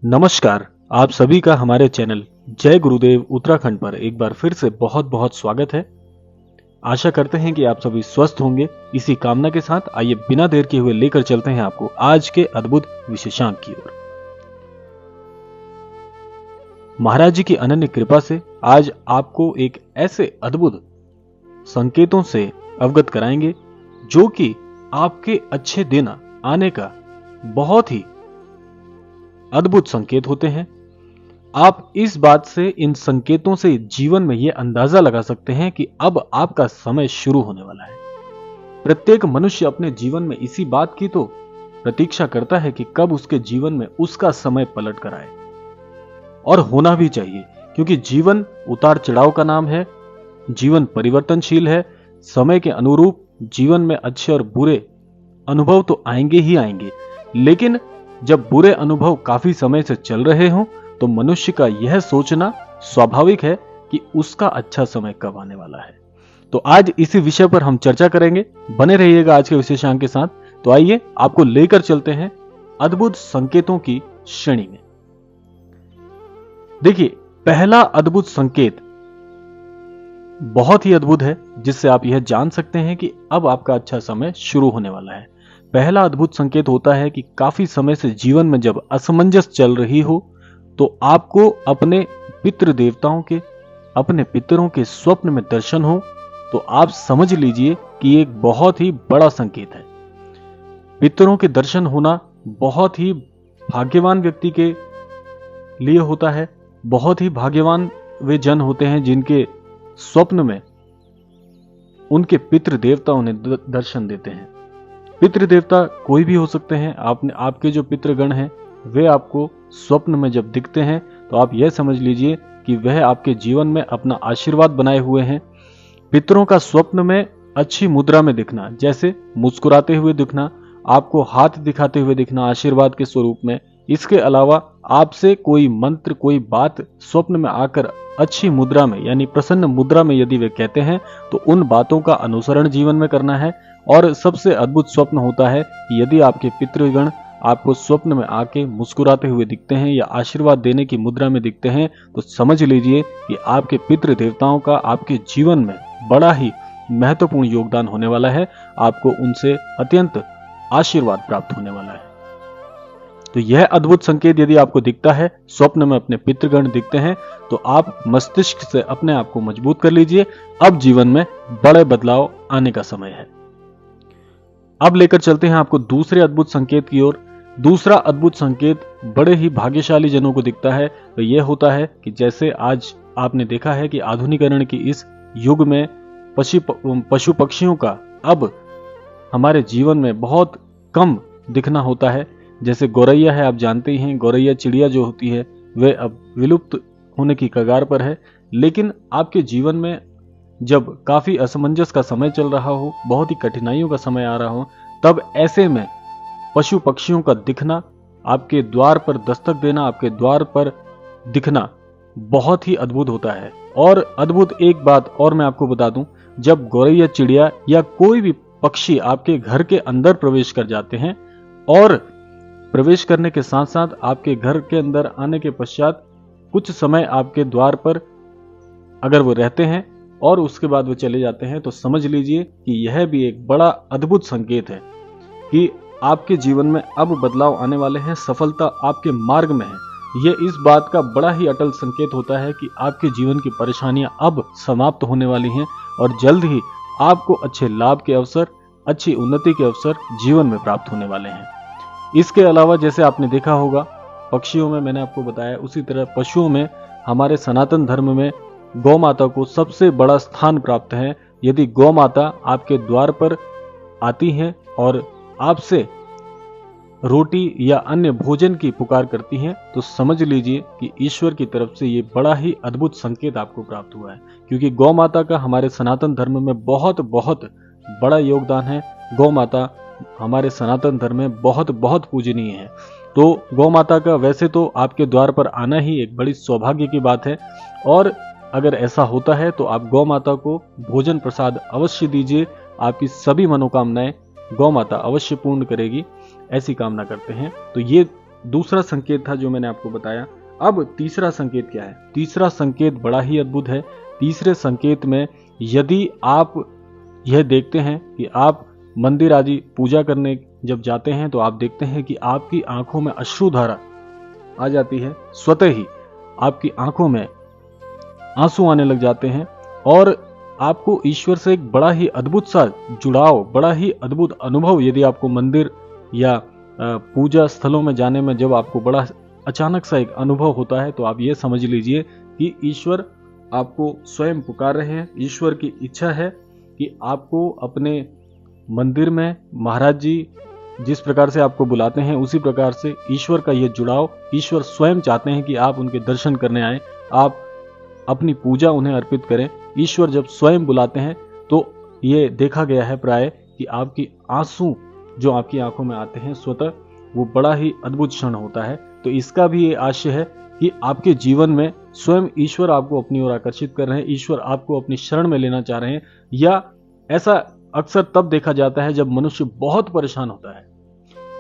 नमस्कार। आप सभी का हमारे चैनल जय गुरुदेव उत्तराखंड पर एक बार फिर से बहुत बहुत स्वागत है। आशा करते हैं कि आप सभी स्वस्थ होंगे। इसी कामना के साथ आइए बिना देर किए हुए लेकर चलते हैं आपको आज के अद्भुत विशेषांक की ओर। महाराज जी की अनन्य कृपा से आज आपको एक ऐसे अद्भुत संकेतों से अवगत कराएंगे जो कि आपके अच्छे दिन आने का बहुत ही अद्भुत संकेत होते हैं। आप इस बात से, इन संकेतों से जीवन में यह अंदाजा लगा सकते हैं कि अब आपका समय शुरू होने वाला है। प्रत्येक मनुष्य अपने जीवन में इसी बात की तो प्रतीक्षा करता है कि कब उसके जीवन में उसका समय पलट कर आए, और होना भी चाहिए, क्योंकि जीवन उतार चढ़ाव का नाम है। जीवन परिवर्तनशील है। समय के अनुरूप जीवन में अच्छे और बुरे अनुभव तो आएंगे ही आएंगे, लेकिन जब बुरे अनुभव काफी समय से चल रहे हों तो मनुष्य का यह सोचना स्वाभाविक है कि उसका अच्छा समय कब आने वाला है। तो आज इसी विषय पर हम चर्चा करेंगे। बने रहिएगा आज के विशेषांक के साथ। तो आइए आपको लेकर चलते हैं अद्भुत संकेतों की श्रेणी में। देखिए, पहला अद्भुत संकेत बहुत ही अद्भुत है, जिससे आप यह जान सकते हैं कि अब आपका अच्छा समय शुरू होने वाला है। पहला अद्भुत संकेत होता है कि काफी समय से जीवन में जब असमंजस चल रही हो तो आपको अपने पितृ देवताओं के, अपने पितरों के स्वप्न में दर्शन हो, तो आप समझ लीजिए कि एक बहुत ही बड़ा संकेत है। पितरों के दर्शन होना बहुत ही भाग्यवान व्यक्ति के लिए होता है। बहुत ही भाग्यवान वे जन होते हैं जिनके स्वप्न में उनके पितृ देवता उन्हें दर्शन देते हैं। पितृ देवता कोई भी हो सकते हैं। आपके जो पितृगण हैं वे आपको स्वप्न में जब दिखते हैं तो आप यह समझ लीजिए कि वह आपके जीवन में अपना आशीर्वाद बनाए हुए हैं। पितरों का स्वप्न में अच्छी मुद्रा में दिखना, जैसे मुस्कुराते हुए दिखना, आपको हाथ दिखाते हुए दिखना आशीर्वाद के स्वरूप में। इसके अलावा आपसे कोई मंत्र, कोई बात स्वप्न में आकर अच्छी मुद्रा में, यानी प्रसन्न मुद्रा में यदि वे कहते हैं तो उन बातों का अनुसरण जीवन में करना है। और सबसे अद्भुत स्वप्न होता है कि यदि आपके पितृगण आपको स्वप्न में आके मुस्कुराते हुए दिखते हैं या आशीर्वाद देने की मुद्रा में दिखते हैं, तो समझ लीजिए कि आपके पितृ देवताओं का आपके जीवन में बड़ा ही महत्वपूर्ण योगदान होने वाला है। आपको उनसे अत्यंत आशीर्वाद प्राप्त होने वाला है। तो यह अद्भुत संकेत यदि आपको दिखता है, स्वप्न में अपने पितृगण दिखते हैं, तो आप मस्तिष्क से अपने आप को मजबूत कर लीजिए। अब जीवन में बड़े बदलाव आने का समय है। अब लेकर चलते हैं आपको दूसरे अद्भुत संकेत की ओर। दूसरा अद्भुत संकेत बड़े ही भाग्यशाली जनों को दिखता है। तो यह होता है कि जैसे आज आपने देखा है कि आधुनिकीकरण की इस युग में पशु पक्षियों का अब हमारे जीवन में बहुत कम दिखना होता है। जैसे गौरैया है, आप जानते ही हैं, गौरैया चिड़िया जो होती है वह अब विलुप्त होने की कगार पर है। लेकिन आपके जीवन में जब काफी असमंजस का समय चल रहा हो, बहुत ही कठिनाइयों का समय आ रहा हो, तब ऐसे में पशु पक्षियों का दिखना, आपके द्वार पर दस्तक देना, आपके द्वार पर दिखना बहुत ही अद्भुत होता है। और अद्भुत एक बात और मैं आपको बता दूं, जब गौरैया चिड़िया या कोई भी पक्षी आपके घर के अंदर प्रवेश कर जाते हैं, और प्रवेश करने के साथ साथ आपके घर के अंदर आने के पश्चात कुछ समय आपके द्वार पर अगर वो रहते हैं और उसके बाद वो चले जाते हैं, तो समझ लीजिए कि यह भी एक बड़ा अद्भुत संकेत है कि आपके जीवन में अब बदलाव आने वाले हैं। सफलता आपके मार्ग में है। यह इस बात का बड़ा ही अटल संकेत होता है कि आपके जीवन की परेशानियां अब समाप्त होने वाली हैं और जल्द ही आपको अच्छे लाभ के अवसर, अच्छी उन्नति के अवसर जीवन में प्राप्त होने वाले हैं। इसके अलावा जैसे आपने देखा होगा, पक्षियों में मैंने आपको बताया, उसी तरह पशुओं में हमारे सनातन धर्म में गौ माता को सबसे बड़ा स्थान प्राप्त है। यदि गौ माता आपके द्वार पर आती हैं और आपसे रोटी या अन्य भोजन की पुकार करती हैं, तो समझ लीजिए कि ईश्वर की तरफ से ये बड़ा ही अद्भुत संकेत आपको प्राप्त हुआ है। क्योंकि गौ माता का हमारे सनातन धर्म में बहुत बहुत बड़ा योगदान है। गौ माता हमारे सनातन धर्म में बहुत बहुत पूजनीय है। तो गौ माता का वैसे तो आपके द्वार पर आना ही एक बड़ी सौभाग्य की बात है, और अगर ऐसा होता है तो आप गौ माता को भोजन प्रसाद अवश्य दीजिए। आपकी सभी मनोकामनाएं गौ माता अवश्य पूर्ण करेगी, ऐसी कामना करते हैं। तो ये दूसरा संकेत था जो मैंने आपको बताया। अब तीसरा संकेत क्या है? तीसरा संकेत बड़ा ही अद्भुत है। तीसरे संकेत में यदि आप यह देखते हैं कि आप मंदिर आदि पूजा करने जब जाते हैं तो आप देखते हैं कि आपकी आंखों में अश्रुधारा आ जाती है, स्वतः ही आपकी आंखों में आंसू आने लग जाते हैं और आपको ईश्वर से एक बड़ा ही अद्भुत सा जुड़ाव, बड़ा ही अद्भुत अनुभव, यदि आपको मंदिर या पूजा स्थलों में जाने में जब आपको बड़ा अचानक सा एक अनुभव होता है तो आप ये समझ लीजिए कि ईश्वर आपको स्वयं पुकार रहे हैं। ईश्वर की इच्छा है कि आपको अपने मंदिर में महाराज जी जिस प्रकार से आपको बुलाते हैं उसी प्रकार से ईश्वर का यह जुड़ाव, ईश्वर स्वयं चाहते हैं कि आप उनके दर्शन करने आए, आप अपनी पूजा उन्हें अर्पित करें। ईश्वर जब स्वयं बुलाते हैं तो ये देखा गया है प्राय कि आपकी आंसू जो आपकी आंखों में आते हैं स्वतः, वो बड़ा ही अद्भुत क्षण होता है। तो इसका भी ये आशय है कि आपके जीवन में स्वयं ईश्वर आपको अपनी ओर आकर्षित कर रहे हैं, ईश्वर आपको अपनी शरण में लेना चाह रहे हैं। या ऐसा अक्सर तब देखा जाता है जब मनुष्य बहुत परेशान होता है।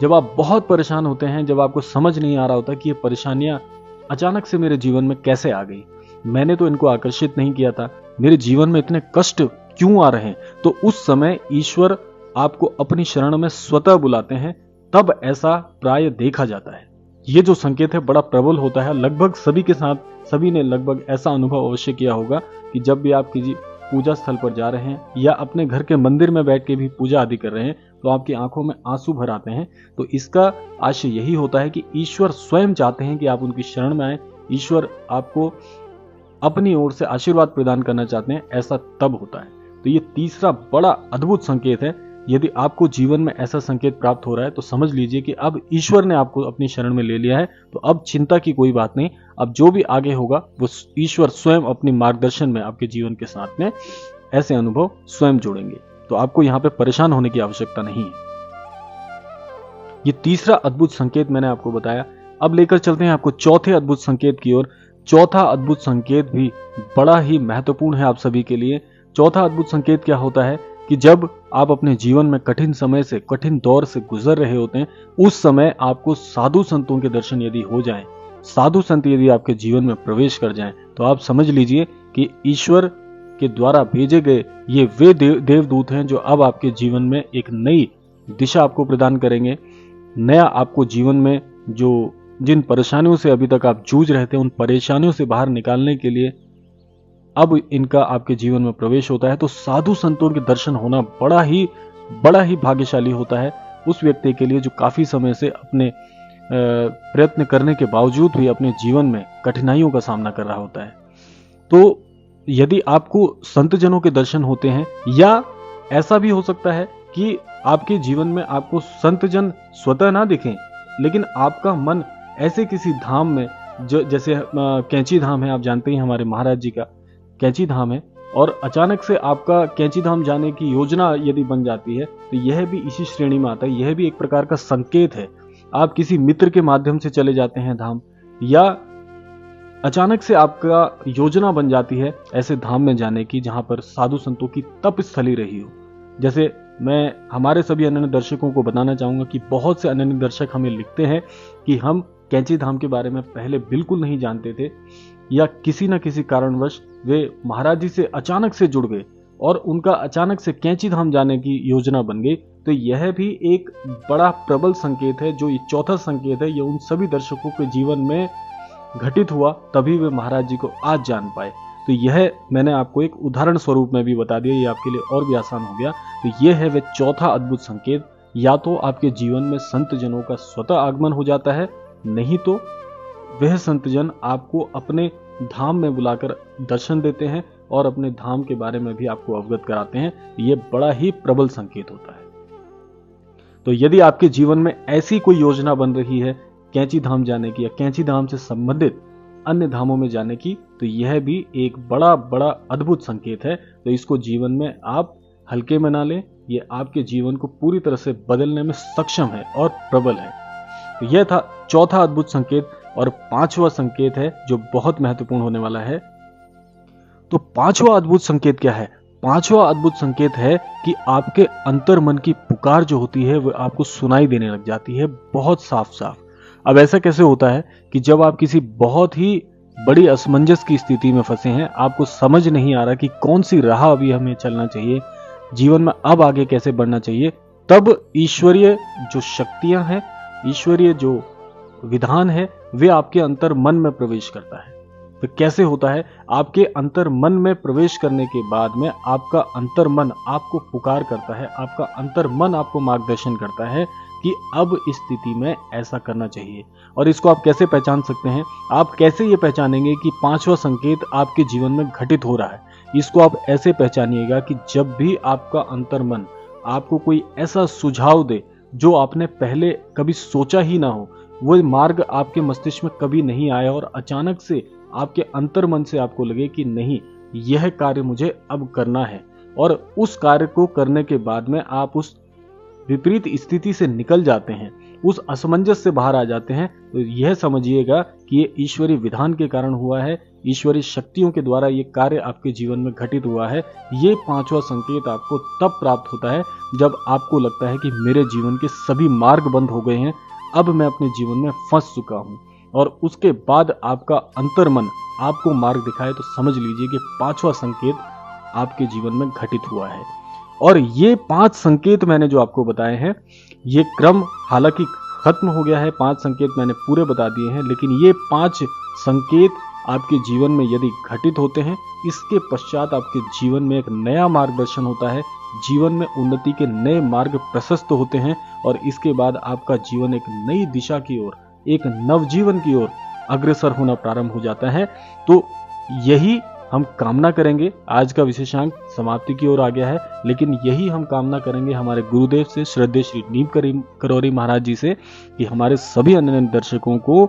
जब आप बहुत परेशान होते हैं, जब आपको समझ नहीं आ रहा होता कि ये परेशानियां अचानक से मेरे जीवन में कैसे आ गई, मैंने तो इनको आकर्षित नहीं किया था, मेरे जीवन में इतने कष्ट क्यों आ रहे हैं, तो उस समय ईश्वर आपको अपनी शरण में स्वतः बुलाते हैं। तब ऐसा प्राय देखा जाता है। ये जो संकेत है बड़ा प्रबल होता है। लगभग सभी के साथ, सभी ने लगभग ऐसा अनुभव अवश्य किया होगा कि जब भी आप किसी पूजा स्थल पर जा रहे हैं या अपने घर के मंदिर में बैठ के भी पूजा आदि कर रहे हैं तो आपकी आंखों में आंसू भर आते हैं। तो इसका आशय यही होता है कि ईश्वर स्वयं चाहते हैं कि आप उनकी शरण में आए, ईश्वर आपको अपनी ओर से आशीर्वाद प्रदान करना चाहते हैं। ऐसा तब होता है। तो ये तीसरा बड़ा अद्भुत संकेत है। यदि आपको जीवन में ऐसा संकेत प्राप्त हो रहा है तो समझ लीजिए कि अब ईश्वर ने आपको अपनी शरण में ले लिया है। तो अब चिंता की कोई बात नहीं, अब जो भी आगे होगा वो ईश्वर स्वयं अपनी मार्गदर्शन में आपके जीवन के साथ में ऐसे अनुभव स्वयं जोड़ेंगे। तो आपको यहाँ पे परेशान होने की आवश्यकता नहीं है। ये तीसरा अद्भुत संकेत मैंने आपको बताया। अब लेकर चलते हैं आपको चौथे अद्भुत संकेत की ओर। चौथा अद्भुत संकेत भी बड़ा ही महत्वपूर्ण है आप सभी के लिए। चौथा अद्भुत संकेत क्या होता है कि जब आप अपने जीवन में कठिन समय से, कठिन दौर से गुजर रहे होते हैं, उस समय आपको साधु संतों के दर्शन यदि हो जाएं, साधु संत यदि आपके जीवन में प्रवेश कर जाएं, तो आप समझ लीजिए कि ईश्वर के द्वारा भेजे गए ये वे देवदूत हैं जो अब आपके जीवन में एक नई दिशा आपको प्रदान करेंगे। नया आपको जीवन में जो जिन परेशानियों से अभी तक आप जूझ रहे थे, उन परेशानियों से बाहर निकालने के लिए अब इनका आपके जीवन में प्रवेश होता है। तो साधु संतों के दर्शन होना बड़ा ही भाग्यशाली होता है उस व्यक्ति के लिए जो काफी समय से अपने प्रयत्न करने के बावजूद भी अपने जीवन में कठिनाइयों का सामना कर रहा होता है। तो यदि आपको संत जनों के दर्शन होते हैं, या ऐसा भी हो सकता है कि आपके जीवन में आपको संत जन स्वतः ना दिखें, लेकिन आपका मन ऐसे किसी धाम में, जो जैसे कैंची धाम है, आप जानते हैं हमारे महाराज जी का कैंची धाम है, और अचानक से आपका कैंची धाम जाने की योजना यदि बन जाती है तो यह भी इसी श्रेणी में आता है। यह भी एक प्रकार का संकेत है। आप किसी मित्र के माध्यम से चले जाते हैं धाम, या अचानक से आपका योजना बन जाती है ऐसे धाम में जाने की जहां पर साधु संतों की तप स्थली रही हो। जैसे मैं हमारे सभी अनन्य दर्शकों को बताना चाहूंगा कि बहुत से अनन्य दर्शक हमें लिखते हैं कि हम कैंची धाम के बारे में पहले बिल्कुल नहीं जानते थे, या किसी न किसी कारणवश वे महाराज जी से अचानक से जुड़ गए और उनका अचानक से कैंची धाम जाने की योजना बन गई। तो यह भी एक बड़ा प्रबल संकेत है। जो ये चौथा संकेत है, ये उन सभी दर्शकों के जीवन में घटित हुआ, तभी वे महाराज जी को आज जान पाए। तो यह मैंने आपको एक उदाहरण स्वरूप में भी बता दिया, ये आपके लिए और भी आसान हो गया। तो यह है वे चौथा अद्भुत संकेत। या तो आपके जीवन में संत जनों का स्वतः आगमन हो जाता है, नहीं तो वह संत जन आपको अपने धाम में बुलाकर दर्शन देते हैं और अपने धाम के बारे में भी आपको अवगत कराते हैं। ये बड़ा ही प्रबल संकेत होता है। तो यदि आपके जीवन में ऐसी कोई योजना बन रही है कैंची धाम जाने की, या कैंची धाम से संबंधित अन्य धामों में जाने की, तो यह भी एक बड़ा अद्भुत संकेत है। तो इसको जीवन में आप हल्के में ना लें, ये आपके जीवन को पूरी तरह से बदलने में सक्षम है और प्रबल है। तो यह था चौथा अद्भुत संकेत। और पांचवा संकेत है जो बहुत महत्वपूर्ण होने वाला है। तो पांचवा अद्भुत संकेत क्या है? पांचवा अद्भुत संकेत है कि आपके अंतर मन की पुकार जो होती है वो आपको सुनाई देने लग जाती है, बहुत साफ साफ। अब ऐसा कैसे होता है कि जब आप किसी बहुत ही बड़ी असमंजस की स्थिति में फंसे हैं, आपको समझ नहीं आ रहा कि कौन सी राह अभी हमें चलना चाहिए, जीवन में अब आगे कैसे बढ़ना चाहिए, तब ईश्वरीय जो शक्तियां हैं, ईश्वरीय जो विधान है, वे आपके अंतर मन में प्रवेश करता है। तो कैसे होता है? आपके अंतर मन में प्रवेश करने के बाद में आपका अंतर मन आपको पुकार करता है, आपका अंतर मन आपको मार्गदर्शन करता है कि अब इस स्थिति में ऐसा करना चाहिए। और इसको आप कैसे पहचान सकते हैं? आप कैसे ये पहचानेंगे कि पांचवा संकेत आपके जीवन में घटित हो रहा है? इसको आप ऐसे पहचानिएगा कि जब भी आपका अंतर मन आपको कोई ऐसा सुझाव दे जो आपने पहले कभी सोचा ही ना हो, वो मार्ग आपके मस्तिष्क में कभी नहीं आया और अचानक से आपके अंतर मन से आपको लगे कि नहीं, यह कार्य मुझे अब करना है, और उस कार्य को करने के बाद में आप उस विपरीत स्थिति से निकल जाते हैं, उस असमंजस से बाहर आ जाते हैं, तो यह समझिएगा कि ये ईश्वरीय विधान के कारण हुआ है, ईश्वरीय शक्तियों के द्वारा ये कार्य आपके जीवन में घटित हुआ है। ये पांचवा संकेत आपको तब प्राप्त होता है जब आपको लगता है कि मेरे जीवन के सभी मार्ग बंद हो गए हैं, अब मैं अपने जीवन में फंस चुका हूं, और उसके बाद आपका अंतर मन आपको मार्ग दिखाए, तो समझ लीजिए कि पांचवा संकेत आपके जीवन में घटित हुआ है। और ये 5 संकेत मैंने जो आपको बताए हैं, ये क्रम हालांकि खत्म हो गया है, 5 संकेत मैंने पूरे बता दिए हैं, लेकिन ये 5 संकेत आपके जीवन में यदि घटित होते हैं, इसके पश्चात आपके जीवन में एक नया मार्गदर्शन होता है, जीवन में उन्नति के नए मार्ग प्रशस्त होते हैं, और इसके बाद आपका जीवन एक नई दिशा की ओर, एक नवजीवन की ओर अग्रसर होना प्रारंभ हो जाता है। तो यही हम कामना करेंगे। आज का विशेषांक समाप्ति की ओर आ गया है, लेकिन यही हम कामना करेंगे हमारे गुरुदेव से, श्रद्धेय श्री नीम करौरी महाराज जी से, कि हमारे सभी अन्य दर्शकों को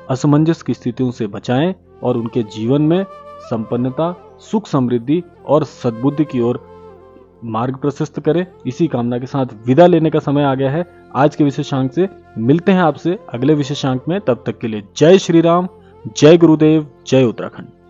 असमंजस की स्थितियों से बचाएं और उनके जीवन में संपन्नता, सुख, समृद्धि और सद्बुद्धि की ओर मार्ग प्रशस्त करें। इसी कामना के साथ विदा लेने का समय आ गया है आज के विशेषांक से। मिलते हैं आपसे अगले विशेषांक में, तब तक के लिए जय श्री राम, जय गुरुदेव, जय उत्तराखंड।